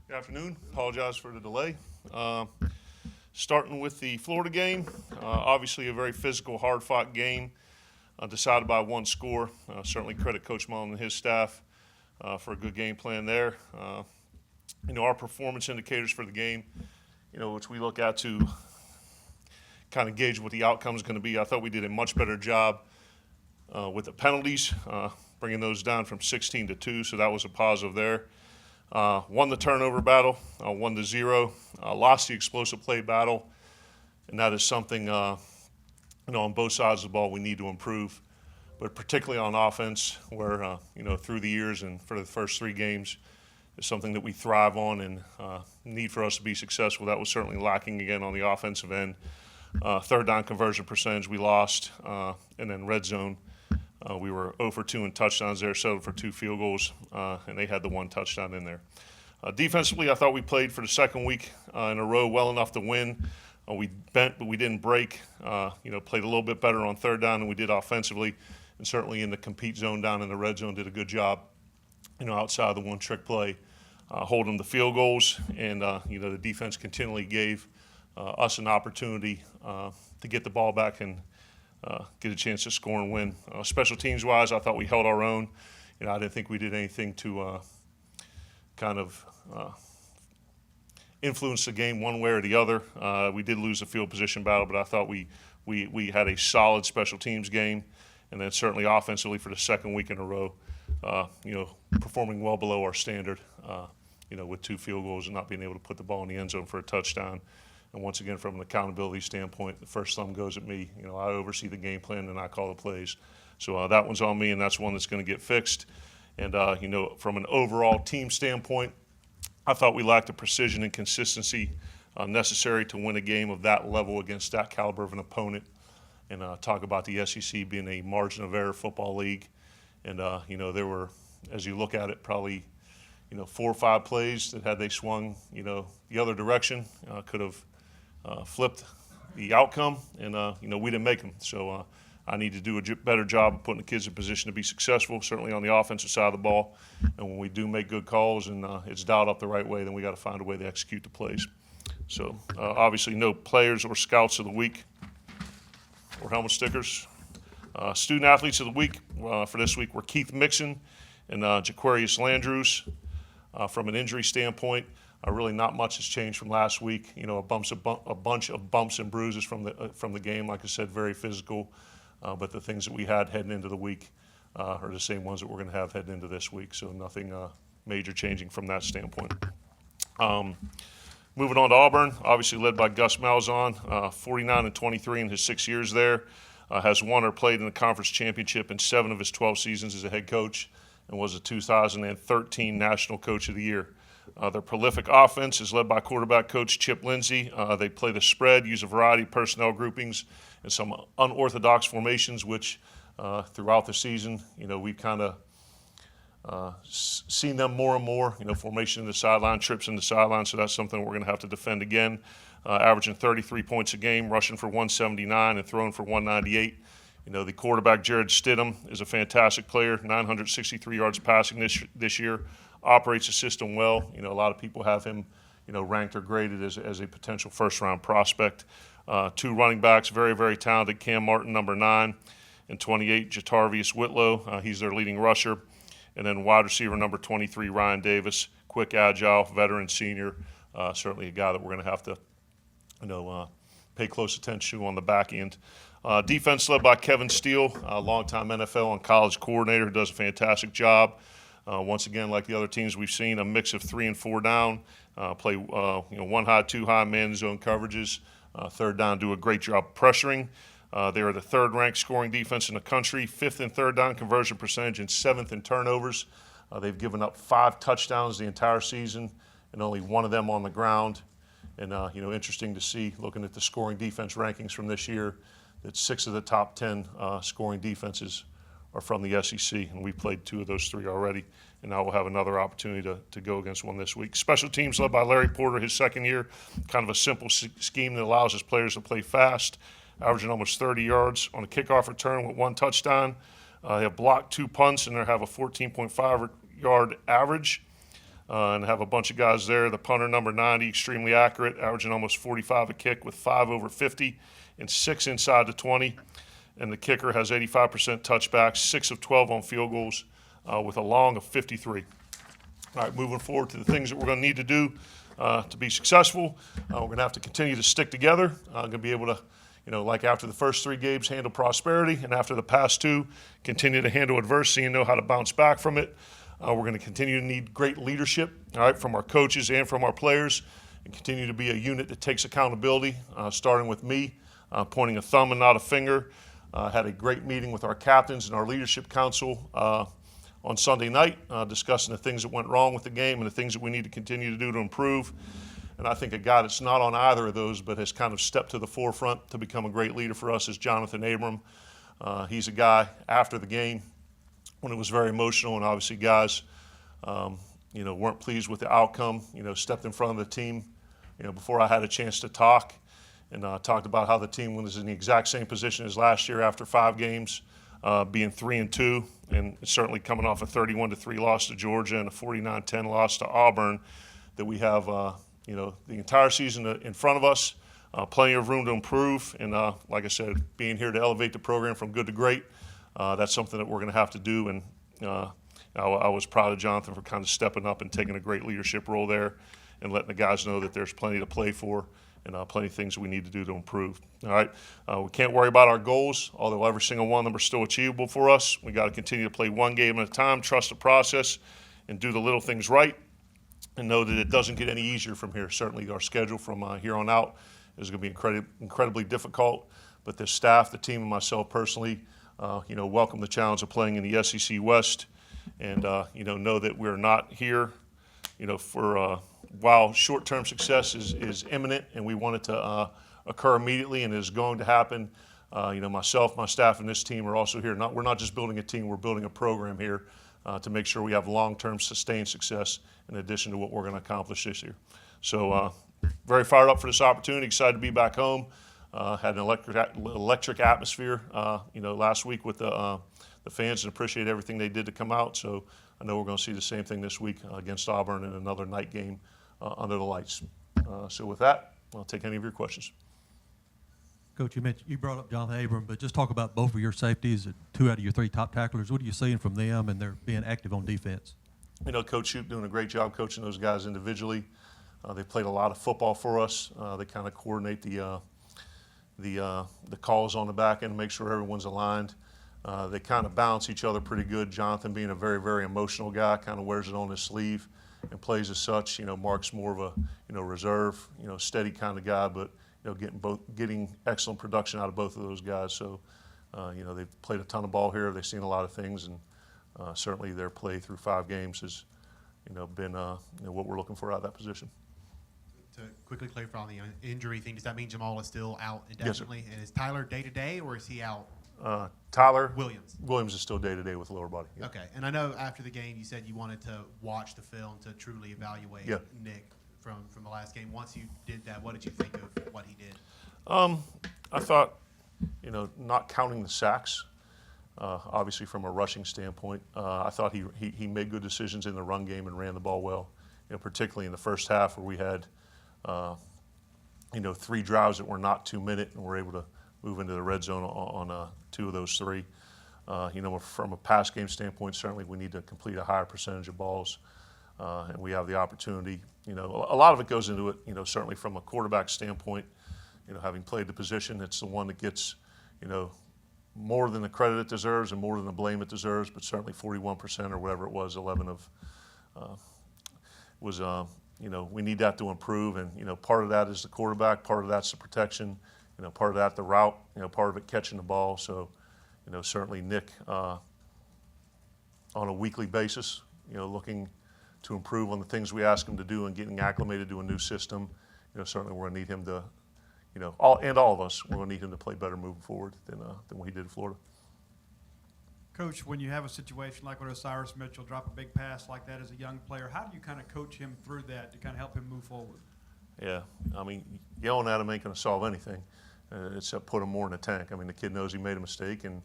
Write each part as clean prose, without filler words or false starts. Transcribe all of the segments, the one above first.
Good afternoon. Apologize for the delay. Starting with the Florida game, obviously a very physical, hard-fought game, decided by one score. Certainly credit Coach Mullen and his staff for a good game plan there. Our performance indicators for the game, which we look at to kind of gauge what the outcome is going to be. I thought we did a much better job with the penalties, bringing those down from 16 to 2, so that was a positive there. Won the turnover battle, 1-0. Lost the explosive play battle, and that is something, on both sides of the ball we need to improve. But particularly on offense, where, through the years and for the first 3 games, is something that we thrive on and need for us to be successful. That was certainly lacking again on the offensive end. Third down conversion percentage we lost, and then red zone. We were 0 for 2 in touchdowns there, settled for 2 field goals, and they had the 1 touchdown in there. Defensively, I thought we played for the second week in a row well enough to win. We bent, but we didn't break. Played a little bit better on third down than we did offensively, and certainly in the compete zone down in the red zone did a good job, outside of the one-trick play, holding the field goals. And, the defense continually gave us an opportunity to get the ball back and get a chance to score and win. Special teams-wise, I thought we held our own. I didn't think we did anything to influence the game one way or the other. We did lose the field position battle, but I thought we had a solid special teams game, and then certainly offensively for the second week in a row, performing well below our standard, with 2 field goals and not being able to put the ball in the end zone for a touchdown. And once again, from an accountability standpoint, the first thumb goes at me. I oversee the game plan and I call the plays. So that one's on me, and that's one that's going to get fixed. And, from an overall team standpoint, I thought we lacked the precision and consistency necessary to win a game of that level against that caliber of an opponent. And talk about the SEC being a margin of error football league. And, there were, as you look at it, probably, 4 or 5 plays that had they swung, the other direction, could have flipped the outcome, and we didn't make them. So I need to do a better job of putting the kids in position to be successful, certainly on the offensive side of the ball. And when we do make good calls and it's dialed up the right way, then we got to find a way to execute the plays. So obviously no players or scouts of the week or helmet stickers. Student athletes of the week for this week were Keith Mixon and Jaquarius Landrews. From an injury standpoint, really not much has changed from last week. A bunch of bumps and bruises from the game. Like I said, very physical. But the things that we had heading into the week are the same ones that we're going to have heading into this week. So nothing major changing from that standpoint. Moving on to Auburn, obviously led by Gus Malzahn, 49-23 in his 6 years there. Has won or played in the conference championship in 7 of his 12 seasons as a head coach, and was a 2013 National Coach of the Year. Their prolific offense is led by quarterback coach Chip Lindsey. They play the spread, use a variety of personnel groupings, and some unorthodox formations, which throughout the season, we've kind of seen them more and more, formation in the sideline, trips in the sideline, so that's something we're going to have to defend again. Averaging 33 points a game, rushing for 179 and throwing for 198. The quarterback, Jared Stidham, is a fantastic player, 963 yards passing this year, operates the system well. A lot of people have him, ranked or graded as a potential first-round prospect. 2 running backs, very, very talented, Cam Martin, number 9, and 28, Jatarvius Whitlow. He's their leading rusher. And then wide receiver, number 23, Ryan Davis, quick, agile, veteran, senior. Certainly a guy that we're going to have to, pay close attention to on the back end. Defense led by Kevin Steele, a longtime NFL and college coordinator who does a fantastic job. Once again, like the other teams we've seen, a mix of 3 and 4 down, play 1 high, 2 high, man zone coverages. Third down, do a great job pressuring. They are the 3rd-ranked scoring defense in the country, 5th in third down conversion percentage, and 7th in turnovers. They've given up 5 touchdowns the entire season, and only 1 of them on the ground. And interesting to see, looking at the scoring defense rankings from this year, that 6 of the top 10 scoring defenses are from the SEC, and we played 2 of those 3 already, and now we'll have another opportunity to go against one this week. Special teams led by Larry Porter, his 2nd year, kind of a simple scheme that allows his players to play fast, averaging almost 30 yards on a kickoff return with 1 touchdown. They have blocked 2 punts, and they have a 14.5-yard average. and have a bunch of guys there. The punter, number 90, extremely accurate, averaging almost 45 a kick with 5 over 50 and 6 inside the 20. And the kicker has 85% touchbacks, 6 of 12 on field goals, with a long of 53. All right, moving forward to the things that we're going to need to do to be successful. We're going to have to continue to stick together. Going to be able to, like after the first 3 games, handle prosperity, and after the past 2, continue to handle adversity and know how to bounce back from it. We're going to continue to need great leadership, all right, from our coaches and from our players, and continue to be a unit that takes accountability, starting with me, pointing a thumb and not a finger. Had a great meeting with our captains and our leadership council on Sunday night, discussing the things that went wrong with the game and the things that we need to continue to do to improve. And I think a guy that's not on either of those but has kind of stepped to the forefront to become a great leader for us is Jonathan Abram. He's a guy after the game when it was very emotional, and obviously guys, weren't pleased with the outcome, stepped in front of the team, before I had a chance to talk, and talked about how the team was in the exact same position as last year after 5 games, being 3-2, and certainly coming off a 31-3 loss to Georgia and a 49-10 loss to Auburn, that we have, the entire season in front of us, plenty of room to improve, and like I said, being here to elevate the program from good to great. That's something that we're going to have to do, and I was proud of Jonathan for kind of stepping up and taking a great leadership role there and letting the guys know that there's plenty to play for and plenty of things we need to do to improve. All right, we can't worry about our goals, although every single one of them are still achievable for us. We got to continue to play one game at a time, trust the process, and do the little things right, and know that it doesn't get any easier from here. Certainly our schedule from here on out is going to be incredibly difficult, but the staff, the team, and myself personally, welcome the challenge of playing in the SEC West, and know that we're not here, for while short-term success is imminent, and we want it to occur immediately, and it is going to happen. Myself, my staff, and this team are also here. We're not just building a team; we're building a program here to make sure we have long-term sustained success in addition to what we're going to accomplish this year. So, very fired up for this opportunity. Excited to be back home. Had an electric atmosphere, last week with the fans, and appreciate everything they did to come out. So I know we're going to see the same thing this week against Auburn in another night game under the lights. So with that, I'll take any of your questions. Coach, you brought up Jonathan Abram, but just talk about both of your safeties, 2 out of your 3 top tacklers. What are you seeing from them, and they're being active on defense? Coach Shoup doing a great job coaching those guys individually. They played a lot of football for us. They kind of coordinate the calls on the back end to make sure everyone's aligned. They kind of balance each other pretty good. Jonathan, being a very, very emotional guy, kind of wears it on his sleeve and plays as such. Mark's more of a reserve, steady kind of guy, but getting excellent production out of both of those guys. So they've played a ton of ball here. They've seen a lot of things, and certainly their play through 5 games has been what we're looking for out of that position. To quickly clarify on the injury thing, does that mean Jamal is still out indefinitely? Yes, and is Tyler day-to-day, or is he out? Tyler Williams is still day-to-day with lower body. Yeah. Okay, and I know after the game you said you wanted to watch the film to truly evaluate Nick from the last game. Once you did that, what did you think of what he did? I thought, not counting the sacks, obviously from a rushing standpoint, I thought he made good decisions in the run game and ran the ball well, particularly in the first half where we had 3 drives that were not 2-minute, and we're able to move into the red zone on 2 of those 3. From a pass game standpoint, certainly we need to complete a higher percentage of balls, and we have the opportunity. A lot of it goes into it. Certainly from a quarterback standpoint, having played the position, it's the one that gets, more than the credit it deserves and more than the blame it deserves. But certainly 41% or whatever it was, 11 of was. We need that to improve, and part of that is the quarterback, part of that's the protection, part of that the route, part of it catching the ball. So, certainly Nick on a weekly basis, looking to improve on the things we ask him to do and getting acclimated to a new system. Certainly we're going to need him to, all of us, we're going to need him to play better moving forward than what he did in Florida. Coach, when you have a situation like with Osiris Mitchell drop a big pass like that as a young player, how do you kind of coach him through that to kind of help him move forward? Yeah, yelling at him ain't going to solve anything. Except put him more in the tank. The kid knows he made a mistake and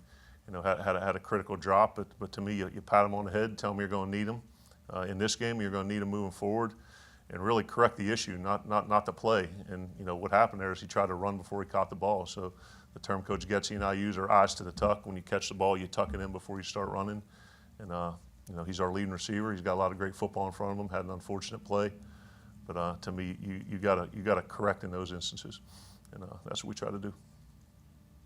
had a critical drop, but to me, you pat him on the head, tell him you're going to need him, in this game. You're going to need him moving forward and really correct the issue, not the play. And, what happened there is he tried to run before he caught the ball. So the term Coach Getsy and I use are eyes to the tuck. When you catch the ball, you tuck it in before you start running. And, he's our leading receiver. He's got a lot of great football in front of him, had an unfortunate play. But to me, you gotta correct in those instances. And that's what we try to do.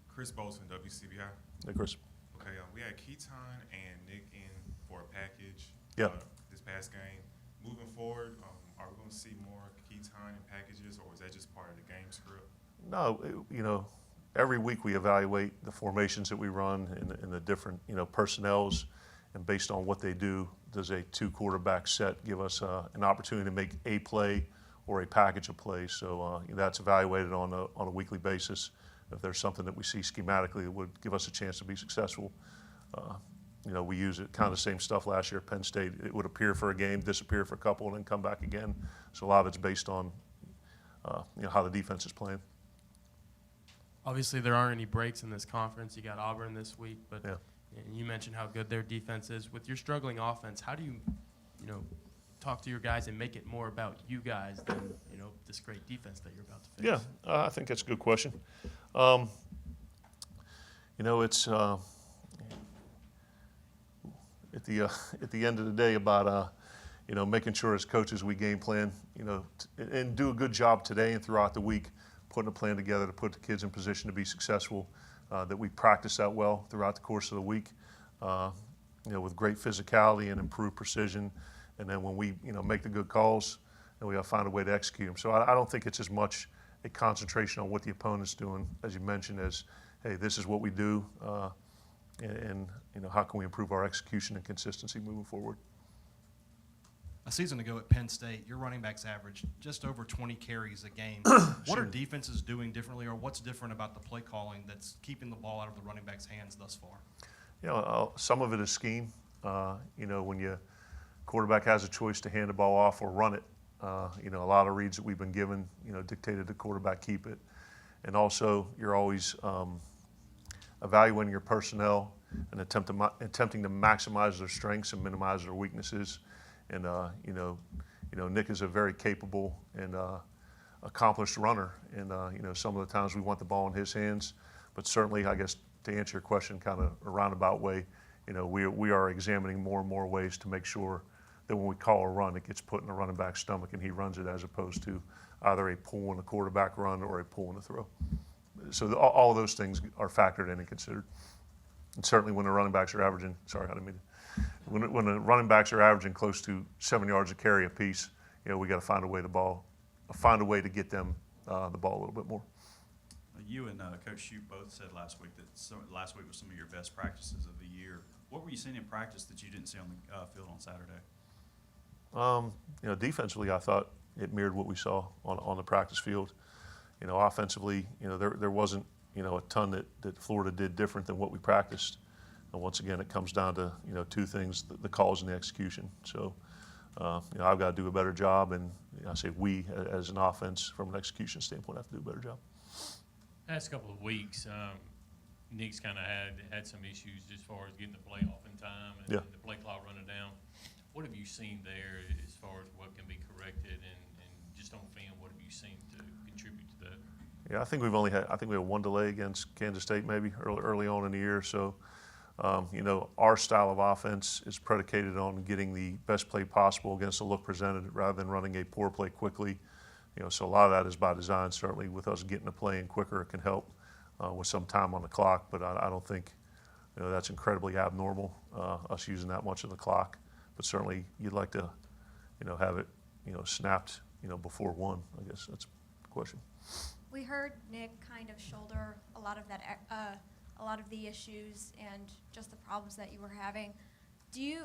Chris Bolton, WCBI. Hey, Chris. Okay, we had Keaton and Nick in for a package this past game. Moving forward, are we going to see more Keaton in packages, or was that just part of the game script? No, every week we evaluate the formations that we run and the different, personnels, and based on what they do, does a 2-quarterback set give us an opportunity to make a play or a package of plays? So that's evaluated on a weekly basis. If there's something that we see schematically that would give us a chance to be successful, we use it kind of the same stuff last year at Penn State. It would appear for a game, disappear for a couple, and then come back again. So a lot of it's based on how the defense is playing. Obviously, there aren't any breaks in this conference. You got Auburn this week, but Yeah. you mentioned how good their defense is. With your struggling offense, how do you, talk to your guys and make it more about you guys than this great defense that you're about to face? Yeah, I think that's a good question. It's at the end of the day about making sure as coaches we game plan, and do a good job today and throughout the week, putting a plan together to put the kids in position to be successful. That we practice that well throughout the course of the week, with great physicality and improved precision. And then when we, make the good calls, and we got to find a way to execute them. So I don't think it's as much a concentration on what the opponent's doing, as you mentioned, as, hey, this is what we do, and how can we improve our execution and consistency moving forward. A season ago at Penn State, your running backs averaged just over 20 carries a game. What are defenses doing differently, or what's different about the play calling that's keeping the ball out of the running backs' hands thus far? Some of it is scheme. When your quarterback has a choice to hand the ball off or run it, a lot of reads that we've been given, dictated the quarterback keep it. And also, you're always evaluating your personnel and attempting to maximize their strengths and minimize their weaknesses. And, Nick is a very capable and accomplished runner. And, some of the times we want the ball in his hands. But certainly, I guess, to answer your question kind of a roundabout way, we are examining more and more ways to make sure that when we call a run, it gets put in the running back's stomach and he runs it, as opposed to either a pull and a quarterback run or a pull and a throw. So all of those things are factored in and considered. And certainly when the running backs are averaging, when the running backs are averaging close to 7 yards a carry apiece, we got to find a way to get them the ball a little bit more. You and Coach Shute both said last week that last week was some of your best practices of the year. What were you seeing in practice that you didn't see on the field on Saturday? Defensively, I thought it mirrored what we saw on the practice field. Offensively, there wasn't, a ton that Florida did different than what we practiced. And once again, it comes down to, two things, the calls and the execution. So, I've got to do a better job, and I say we, as an offense, from an execution standpoint, have to do a better job. Past couple of weeks, Nick's kind of had some issues as far as getting the play off in time and the play clock running down. What have you seen there as far as what can be corrected, and just on film, what have you seen to contribute to that? Yeah, I think we had one delay against Kansas State maybe early on in the year. So, our style of offense is predicated on getting the best play possible against the look presented rather than running a poor play quickly. So a lot of that is by design. Certainly with us getting the play in quicker, it can help with some time on the clock. But I don't think that's incredibly abnormal, us using that much of the clock. But certainly you'd like to have it snapped before one. I guess that's the question. We heard Nick kind of shoulder a lot of that, a lot of the issues and just the problems that you were having.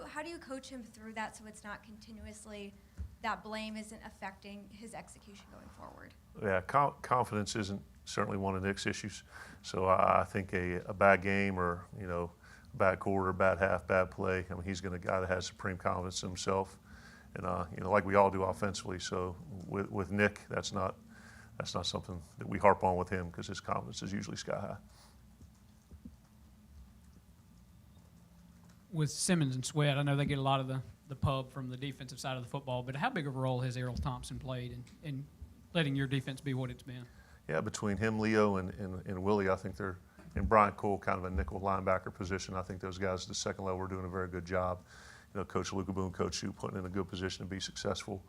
How do you coach him through that so it's not continuously that blame isn't affecting his execution going forward? Yeah, confidence isn't certainly one of Nick's issues. So I think a bad game or bad quarter, bad half, bad play. I mean, he's going to guy that has supreme confidence in himself, and like we all do offensively. So with Nick, that's not something that we harp on with him because his confidence is usually sky high. With Simmons and Sweat, I know they get a lot of the the pub from the defensive side of the football, but how big of a role has Errol Thompson played in letting your defense be what it's been? Yeah, between him, Leo, and Willie, I think they're, and Brian Cole, kind of a nickel linebacker position. I think those guys at the second level are doing a very good job. You know, Coach Luka Boone, Coach Shue, putting in a good position to be successful.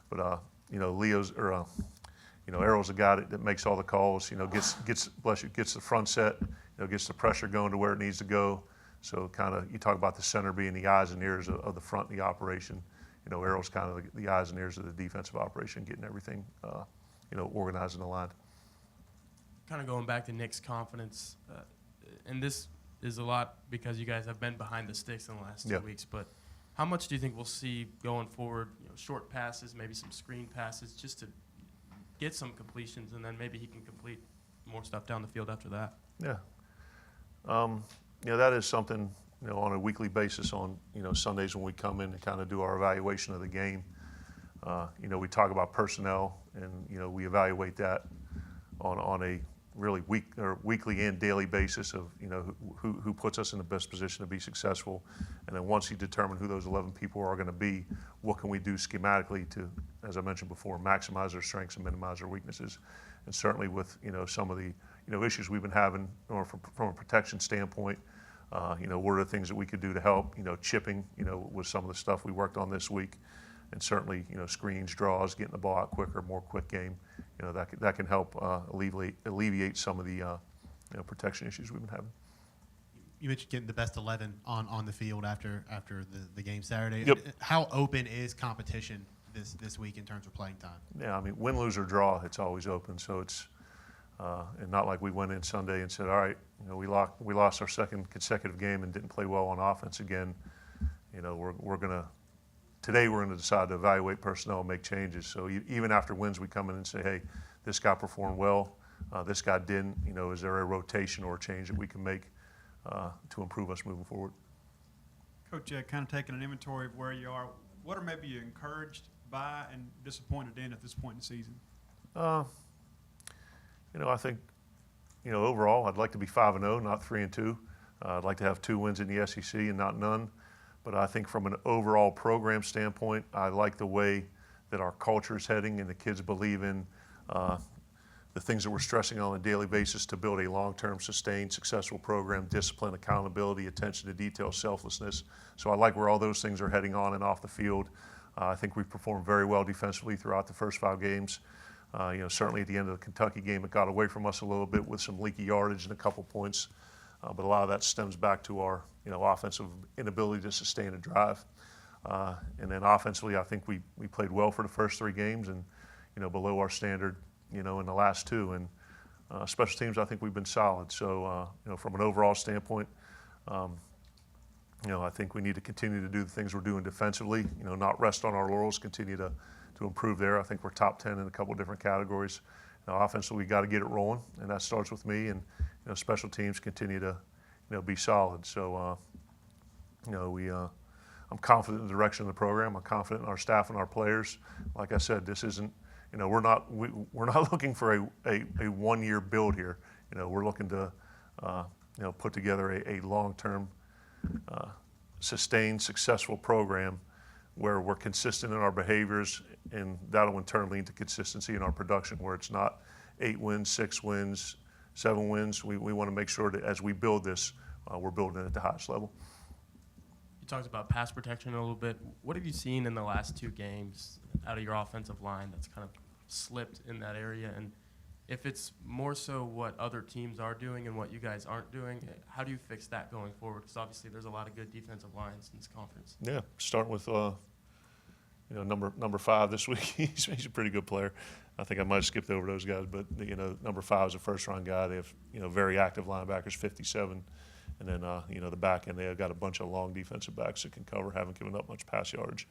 But you know, Errol's a guy that makes all the calls. You know, gets the front set. You know, gets the pressure going to where it needs to go. So kind of, you talk about the center being the eyes and ears of the front of the operation. You know, Errol's kind of the eyes and ears of the defensive operation, getting everything, you know, organized and aligned. Kind of going back to Nick's confidence, and this is a lot because you guys have been behind the sticks in the last 2 weeks, but how much do you think we'll see going forward, you know, short passes, maybe some screen passes, just to get some completions, and then maybe he can complete more stuff down the field after that? Yeah. You know, that is something, you know, on a weekly basis on, you know, Sundays when we come in and kind of do our evaluation of the game. You know, we talk about personnel, and, you know, we evaluate that on a really weekly and daily basis of, you know, who puts us in the best position to be successful. And then once you determine who those 11 people are going to be, what can we do schematically to, as I mentioned before, maximize their strengths and minimize their weaknesses. And certainly with, you know, some of the, you know, issues we've been having from a protection standpoint, you know, what are the things that we could do to help? You know, chipping, you know, was some of the stuff we worked on this week. And certainly, you know, screens, draws, getting the ball out quicker, more quick game, you know, that can help alleviate some of the, you know, protection issues we've been having. You mentioned getting the best 11 on the field after the game Saturday. Yep. How open is competition this week in terms of playing time? Yeah, I mean, win, lose, or draw, it's always open. So it's, and not like we went in Sunday and said, all right, you know, we lost our second consecutive game and didn't play well on offense again. You know, today we're going to decide to evaluate personnel and make changes. So even after wins, we come in and say, hey, this guy performed well, this guy didn't. You know, is there a rotation or a change that we can make to improve us moving forward? Coach, kind of taking an inventory of where you are, what are maybe you encouraged by and disappointed in at this point in the season? You know, I think, you know, overall, I'd like to be 5-0, not 3-2. I'd like to have 2 wins in the SEC and not none. But I think from an overall program standpoint, I like the way that our culture is heading and the kids believe in the things that we're stressing on a daily basis to build a long-term, sustained, successful program: discipline, accountability, attention to detail, selflessness. So I like where all those things are heading on and off the field. I think we've performed very well defensively throughout the first 5 games. You know, certainly at the end of the Kentucky game, it got away from us a little bit with some leaky yardage and a couple points. But a lot of that stems back to our, you know, offensive inability to sustain a drive. And then offensively, I think we played well for the first 3 games and, you know, below our standard, you know, in the last 2. And special teams, I think we've been solid. So, you know, from an overall standpoint, you know, I think we need to continue to do the things we're doing defensively, you know, not rest on our laurels, continue to improve there. I think we're top 10 in a couple of different categories. You know, offensively, we got to get it rolling, and that starts with me. And, you know, special teams continue to, you know, be solid. So, you know, I'm confident in the direction of the program. I'm confident in our staff and our players. Like I said, this isn't, you know, we're not looking for a 1-year build here. You know, we're looking to, you know, put together a long-term, sustained, successful program where we're consistent in our behaviors, and that'll in turn lead to consistency in our production, where it's not 8 wins, 6 wins, 7 wins. We want to make sure that as we build this, we're building it at the highest level. You talked about pass protection a little bit. What have you seen in the last 2 games out of your offensive line that's kind of slipped in that area? And if it's more so what other teams are doing and what you guys aren't doing, how do you fix that going forward? Because obviously there's a lot of good defensive lines in this conference. Yeah, starting with you know, number 5 this week. He's a pretty good player. I think I might have skipped over those guys, but, you know, number 5 is a first-round guy. They have, you know, very active linebackers, 57, and then you know, the back end, they have got a bunch of long defensive backs that can cover, haven't given up much pass yardage.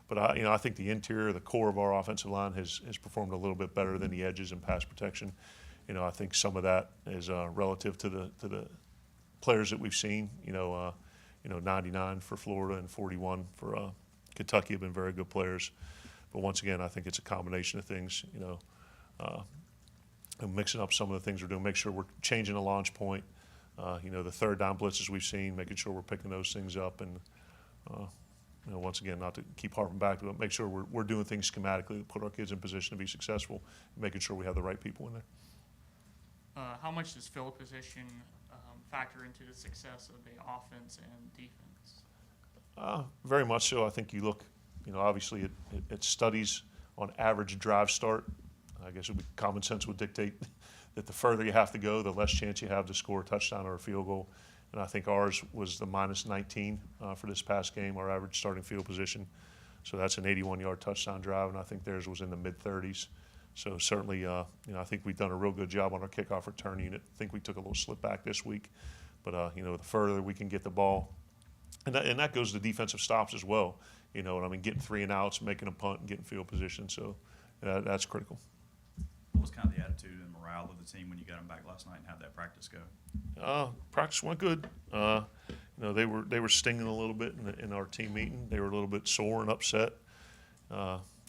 But you know, I think the interior, the core of our offensive line has performed a little bit better than the edges in pass protection. You know, I think some of that is relative to the players that we've seen. You know, 99 for Florida and 41 for Kentucky have been very good players. But once again, I think it's a combination of things. You know, and mixing up some of the things we're doing, make sure we're changing the launch point. You know, the third down blitzes we've seen, making sure we're picking those things up, and once again, not to keep harping back, but make sure we're doing things schematically to put our kids in position to be successful, and making sure we have the right people in there. How much does field position factor into the success of the offense and defense? Very much so. I think you look, obviously at studies on average drive start. I guess common sense would dictate that the further you have to go, the less chance you have to score a touchdown or a field goal. And I think ours was the -19 for this past game, our average starting field position. So that's an 81-yard touchdown drive, and I think theirs was in the mid-30s. So certainly, I think we've done a real good job on our kickoff return unit. I think we took a little slip back this week, but the further we can get the ball, and that goes to defensive stops as well. Getting 3 and outs, making a punt, and getting field position. So that's critical. What was kind of the attitude and morale of the team when you got them back last night, and how'd that practice go? Practice went good. They were stinging a little bit in our team meeting. They were a little bit sore and upset,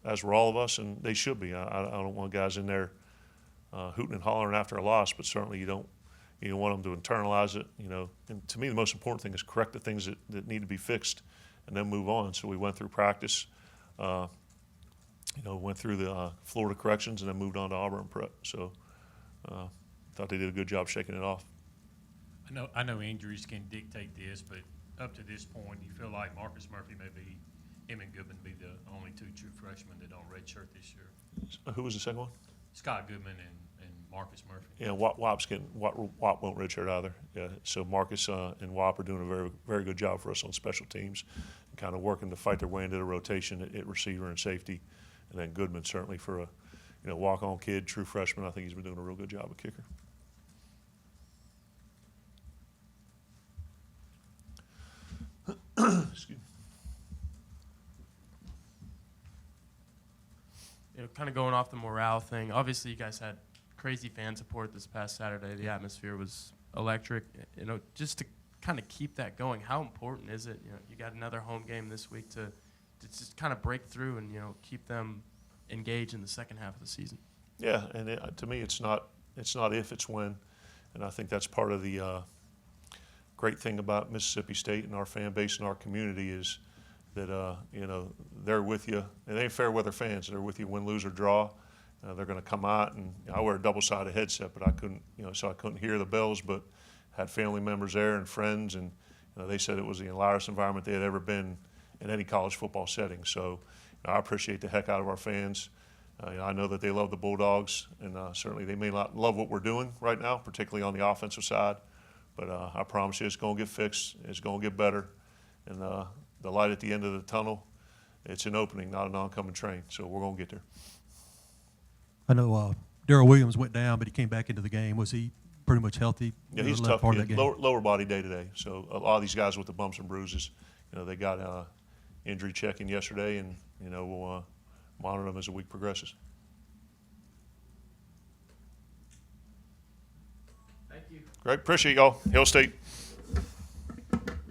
as were all of us, and they should be. I don't want guys in there hooting and hollering after a loss, but certainly you don't want them to internalize it. And to me, the most important thing is correct the things that need to be fixed, and then move on. So we went through practice. Went through the Florida corrections and then moved on to Auburn prep. So thought they did a good job shaking it off. I know injuries can dictate this, but up to this point, you feel like Marcus Murphy him and Goodman be the only 2 true freshmen that don't redshirt this year. Who was the second one? Scott Goodman and Marcus Murphy. Yeah, Wop won't redshirt either. Yeah, so Marcus and Wop are doing a very, very good job for us on special teams, kind of working to fight their way into the rotation at receiver and safety. And then Goodman certainly for a walk-on kid, true freshman. I think he's been doing a real good job at kicker. Excuse me. Kind of going off the morale thing. Obviously, you guys had crazy fan support this past Saturday. The atmosphere was electric. Just to kind of keep that going, how important is it? You got another home game this week to just kind of break through and keep them engaged in the second half of the season. Yeah, and to me, it's not if, it's when, and I think that's part of the great thing about Mississippi State and our fan base and our community is that they're with you. And they ain't fair weather fans. They're with you win, lose, or draw. They're going to come out, and I wear a double-sided headset, but I couldn't, so I couldn't hear the bells, but had family members there and friends, and they said it was the loudest environment they had ever been in any college football setting. So I appreciate the heck out of our fans. I know that they love the Bulldogs, and certainly they may not love what we're doing right now, particularly on the offensive side. But I promise you it's going to get fixed. It's going to get better. And the light at the end of the tunnel, it's an opening, not an oncoming train. So we're going to get there. I know Darrell Williams went down, but he came back into the game. Was he pretty much healthy? Yeah, he's a tough kid. Lower body day-to-day. So a lot of these guys with the bumps and bruises, they got injury checking yesterday, and we'll monitor them as the week progresses. Thank you. Great, appreciate y'all. Hail State.